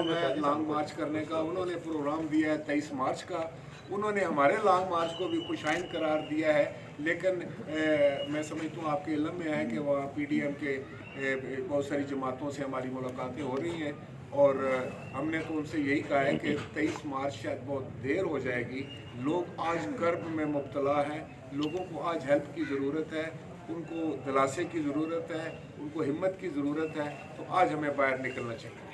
Programme है long मार्च करने का। उन्होंने प्रोग्राम दिया है 23 मार्च का। उन्होंने हमारे लॉन्ग मार्च को भी खुशाइन करार दिया है, लेकिन मैं समझता हूँ आपके इल्म में है कि वहाँ PDM के बहुत सारी जमातों से हमारी मुलाकातें हो रही हैं, और हमने तो उनसे यही कहा है कि 23 मार्च शायद बहुत देर हो जाएगी। लोग आज कर्ब में मुब्तला हैं, लोगों को आज हेल्प की ज़रूरत है, उनको दिलासे की ज़रूरत है, उनको हिम्मत की ज़रूरत है। तो आज हमें बाहर निकलना चाहिए।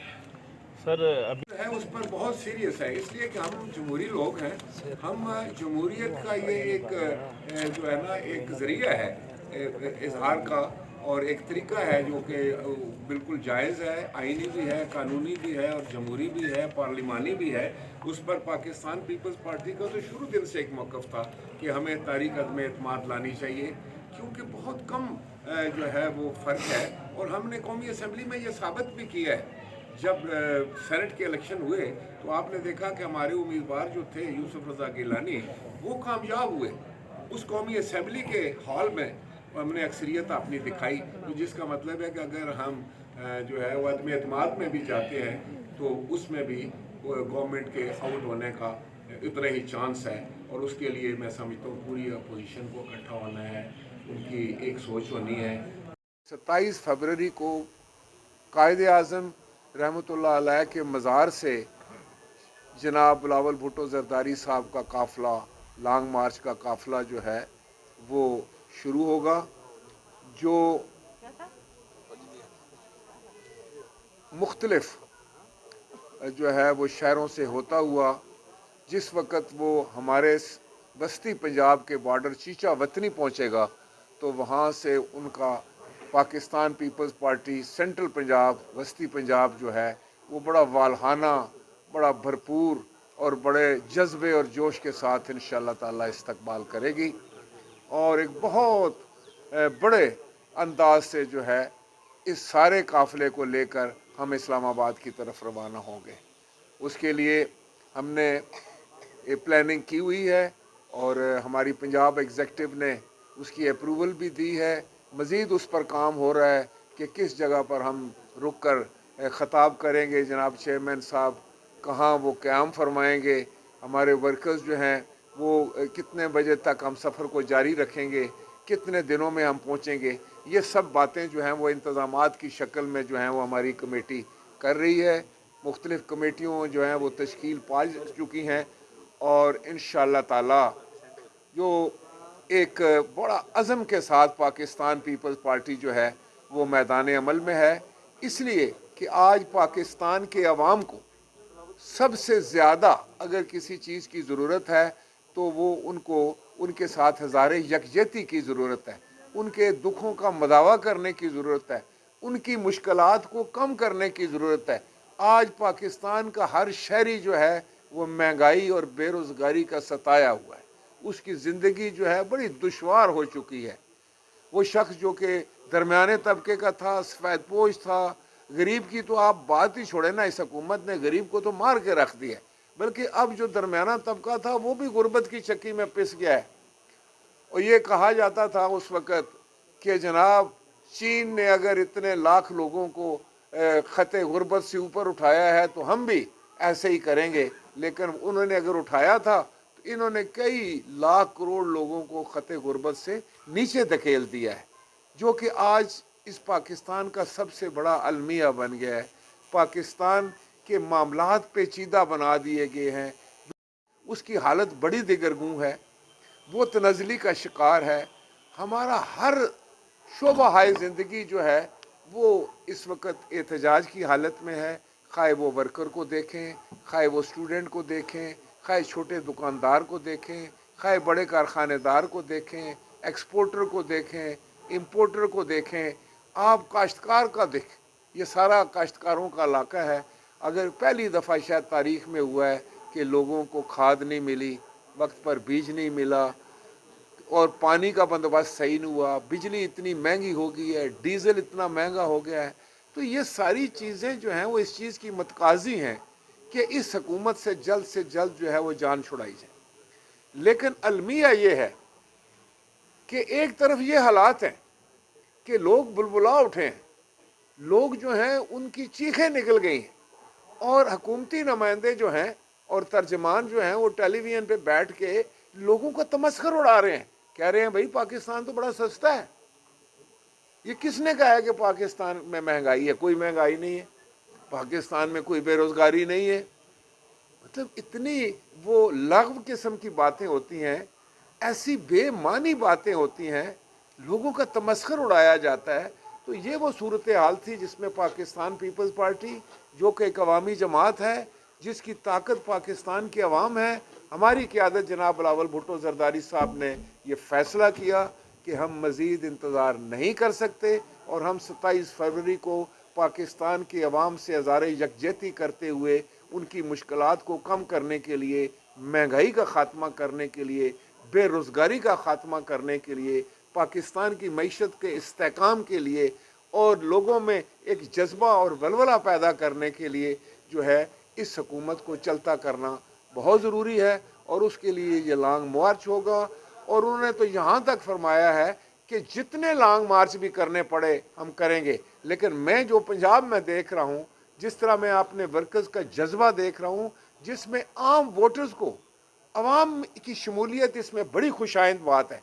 सर अभी है उस पर बहुत सीरियस है, इसलिए कि हम जमहूरी लोग हैं। हम जमहूरियत का ये एक जो है ना एक ज़रिया है इजहार का, और एक तरीका है जो कि बिल्कुल जायज़ है, आइनी भी है, कानूनी भी है, और जमहूरी भी है, पार्लिमानी भी है। उस पर पाकिस्तान पीपल्स पार्टी का तो शुरू दिन से एक मौक़िफ़ था कि हमें तारीख अदम एतमाद लानी चाहिए, क्योंकि बहुत कम जो है वो फ़र्क है। और हमने कौमी असम्बली में ये साबित भी किया है। जब सेनेट के इलेक्शन हुए तो आपने देखा कि हमारे उम्मीदवार जो थे यूसुफ रज़ा गिलानी, वो कामयाब हुए। उस कौमी असम्बली के हॉल में हमने अक्सरियत अपनी दिखाई, तो जिसका मतलब है कि अगर हम जो है वो अदम एतमाद में भी जाते हैं तो उसमें भी गवर्नमेंट के आउट होने का इतना ही चांस है। और उसके लिए मैं समझता हूँ पूरी अपोजिशन को इकट्ठा होना है, उनकी एक सोच होनी है। 27 फरवरी को कायद आज़म रहमतुल्लाह अलैह के मज़ार से जनाब बिलावल भुट्टो ज़रदारी साहब का काफ़िला, लॉन्ग मार्च का काफ़िला जो है वो शुरू होगा, जो मुख्तलिफ जो है वो शहरों से होता हुआ जिस वक़्त वो हमारे बस्ती पंजाब के बॉर्डर चीचा वतनी पहुँचेगा, तो वहाँ से उनका Pakistan Peoples Party central Punjab वस्ती पंजाब जो है वो बड़ा वालहाना, बड़ा भरपूर और बड़े जज्बे और जोश के साथ इंशाअल्लाह ताला इस्तकबाल करेगी, और एक बहुत बड़े अंदाज से जो है इस सारे काफ़िले को लेकर हम इस्लामाबाद की तरफ रवाना होंगे। उसके लिए हमने प्लानिंग की हुई है, और हमारी पंजाब एग्जीक्यूटिव ने उसकी अप्रूवल भी दी है। मज़ीद उस पर काम हो रहा है कि किस जगह पर हम रुक कर ख़ताब करेंगे, जनाब चेयरमैन साहब कहाँ वो क़याम फरमाएंगे, हमारे वर्कर्स जो हैं वो कितने बजे तक हम सफ़र को जारी रखेंगे, कितने दिनों में हम पहुँचेंगे। ये सब बातें जो हैं वो इंतज़ामात की शक्ल में जो हैं वो हमारी कमेटी कर रही है। मुख्तलिफ़ कमेटियों जो हैं वो तश्कील पा चुकी हैं, और इंशाअल्लाह ताला जो एक बड़ा अज़म के साथ पाकिस्तान पीपल्स पार्टी जो है वो मैदान अमल में है, इसलिए कि आज पाकिस्तान के अवाम को सबसे ज़्यादा अगर किसी चीज़ की ज़रूरत है तो वो उनको उनके साथ हज़ारे यकजहती की ज़रूरत है, उनके दुखों का मदावा करने की ज़रूरत है, उनकी मुश्किलात को कम करने की ज़रूरत है। आज पाकिस्तान का हर शहरी जो है वो महंगाई और बेरोज़गारी का सताया हुआ है, उसकी ज़िंदगी जो है बड़ी दुश्वार हो चुकी है। वो शख्स जो कि दरमियाने तबके का था, सफ़ेद पोश था, गरीब की तो आप बात ही छोड़े ना, इस हुकूमत ने गरीब को तो मार के रख दिया, बल्कि अब जो दरमियाना तबका था वो भी गुर्बत की चक्की में पिस गया है। और ये कहा जाता था उस वक़्त कि जनाब चीन ने अगर इतने लाख लोगों को ख़ते गुर्बत से ऊपर उठाया है तो हम भी ऐसे ही करेंगे, लेकिन उन्होंने अगर उठाया था तो इन्होंने कई लाख करोड़ लोगों को ख़ते गुर्बत से नीचे धकेल दिया है, जो कि आज इस पाकिस्तान का सबसे बड़ा अलमिया बन गया है। पाकिस्तान के मामलात पेचीदा बना दिए गए हैं, उसकी हालत बड़ी दिगरगूं है, वो तनज़ली का शिकार है। हमारा हर शोबा हाय ज़िंदगी जो है वो इस वक्त एहतजाज की हालत में है। खाए वो वर्कर को देखें, खाए वो स्टूडेंट को देखें, खाए छोटे दुकानदार को देखें, खाए बड़े कारखानेदार को देखें, एक्सपोर्टर को देखें, इम्पोर्टर को देखें, आप काश्तकार का देखें। ये सारा काश्तकारों का इलाका है। अगर पहली दफ़ा शायद तारीख़ में हुआ है कि लोगों को खाद नहीं मिली, वक्त पर बीज नहीं मिला, और पानी का बंदोबस्त सही नहीं हुआ, बिजली इतनी महंगी हो गई है, डीज़ल इतना महंगा हो गया है, तो ये सारी चीज़ें जो हैं वो इस चीज़ की मतकाजी हैं कि इस हुकूमत से जल्द जो है वो जान छुड़ाई जाए। लेकिन अलमिया ये है कि एक तरफ ये हालात हैं कि लोग बुलबुला उठे हैं, लोग जो हैं उनकी चीखें निकल गई हैं, اور حکومتی نمائندے جو ہیں اور ترجمان جو ہیں وہ ٹیلی ویژن پہ بیٹھ کے لوگوں کا تمسخر اڑا رہے ہیں، کہہ رہے ہیں بھائی پاکستان تو بڑا سستا ہے۔ یہ کس نے کہا ہے کہ پاکستان میں مہنگائی ہے؟ کوئی مہنگائی نہیں ہے، پاکستان میں کوئی بے روزگاری نہیں ہے۔ مطلب اتنی وہ لغو قسم کی باتیں ہوتی ہیں، ایسی بے معنی باتیں ہوتی ہیں، لوگوں کا تمسخر اڑایا جاتا ہے۔ تو یہ وہ صورتحال تھی جس میں پاکستان پیپلز پارٹی، جو کہ ایک عوامی جماعت ہے، جس کی طاقت پاکستان کی عوام ہے، ہماری قیادت جناب بلاول بھٹو زرداری صاحب نے یہ فیصلہ کیا کہ ہم مزید انتظار نہیں کر سکتے، اور ہم 27 فروری کو پاکستان کی عوام سے اظہار یکجہتی کرتے ہوئے ان کی مشکلات کو کم کرنے کے لیے، مہنگائی کا خاتمہ کرنے کے لیے، بے روزگاری کا خاتمہ کرنے کے لیے، پاکستان کی معیشت کے استحکام کے لیے اور لوگوں میں ایک جذبہ اور ولولہ پیدا کرنے کے لیے جو ہے اس حکومت کو چلتا کرنا بہت ضروری ہے، اور اس کے لیے یہ لانگ مارچ ہوگا۔ اور انہوں نے تو یہاں تک فرمایا ہے کہ جتنے لانگ مارچ بھی کرنے پڑے ہم کریں گے، لیکن میں جو پنجاب میں دیکھ رہا ہوں، جس طرح میں اپنے ورکرز کا جذبہ دیکھ رہا ہوں، جس میں عام ووٹرز کو، عوام کی شمولیت اس میں بڑی خوشائند بات ہے۔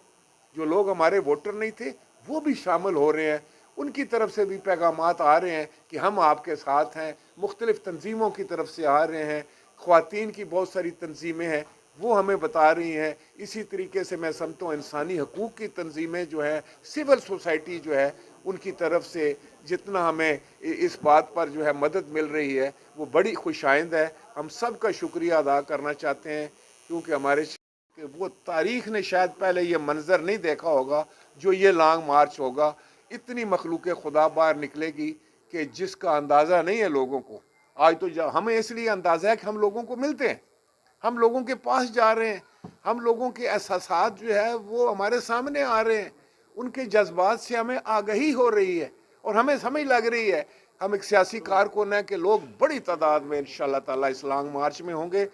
جو لوگ ہمارے ووٹر نہیں تھے وہ بھی شامل ہو رہے ہیں، ان کی طرف سے بھی پیغامات آ رہے ہیں کہ ہم آپ کے ساتھ ہیں، مختلف تنظیموں کی طرف سے آ رہے ہیں، خواتین کی بہت ساری تنظیمیں ہیں وہ ہمیں بتا رہی ہیں، اسی طریقے سے میں سمجھتا ہوں انسانی حقوق کی تنظیمیں جو ہیں، سول سوسائٹی جو ہے، ان کی طرف سے جتنا ہمیں اس بات پر جو ہے مدد مل رہی ہے وہ بڑی خوشائند ہے۔ ہم سب کا شکریہ ادا کرنا چاہتے ہیں، کیونکہ ہمارے کہ وہ تاریخ نے شاید پہلے یہ منظر نہیں دیکھا ہوگا جو یہ لانگ مارچ ہوگا۔ اتنی مخلوق خدا باہر نکلے گی کہ جس کا اندازہ نہیں ہے لوگوں کو۔ آج تو ہمیں اس لیے اندازہ ہے کہ ہم لوگوں کو ملتے ہیں، ہم لوگوں کے پاس جا رہے ہیں، ہم لوگوں کے احساسات جو ہے وہ ہمارے سامنے آ رہے ہیں، ان کے جذبات سے ہمیں آگہی ہو رہی ہے، اور ہمیں سمجھ لگ رہی ہے۔ ہم ایک سیاسی کارکن ہیں کہ لوگ بڑی تعداد میں انشاءاللہ تعالی اس لانگ مارچ میں ہوں گے،